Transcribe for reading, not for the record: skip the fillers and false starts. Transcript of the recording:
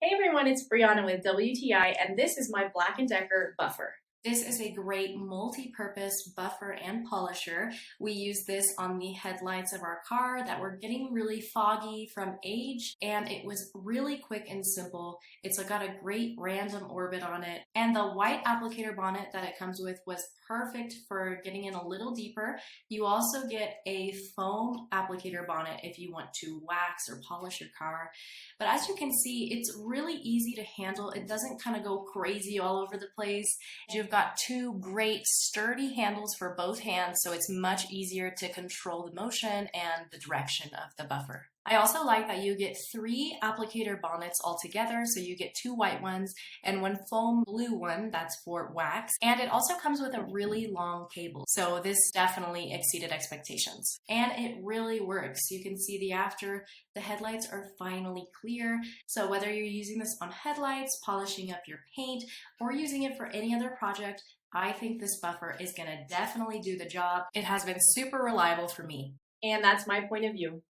Hey everyone, it's Brianna with WTI, and this is my Black & Decker buffer. This is a great multi-purpose buffer and polisher. We use this on the headlights of our car that were getting really foggy from age, and it was really quick and simple. It's got a great random orbit on it, and the white applicator bonnet that it comes with was perfect for getting in a little deeper. You also get a foam applicator bonnet if you want to wax or polish your car. But as you can see, it's really easy to handle. It doesn't kind of go crazy all over the place. You've got two great sturdy handles for both hands, so it's much easier to control the motion and the direction of the buffer. I also like that you get 3 applicator bonnets all together, so you get 2 white ones and 1 foam blue one that's for wax, and it also comes with a really long cable, so this definitely exceeded expectations. And it really works. You can see the after. The headlights are finally clear, so whether you're using this on headlights, polishing up your paint, or using it for any other project, I think this buffer is going to definitely do the job. It has been super reliable for me. And that's my point of view.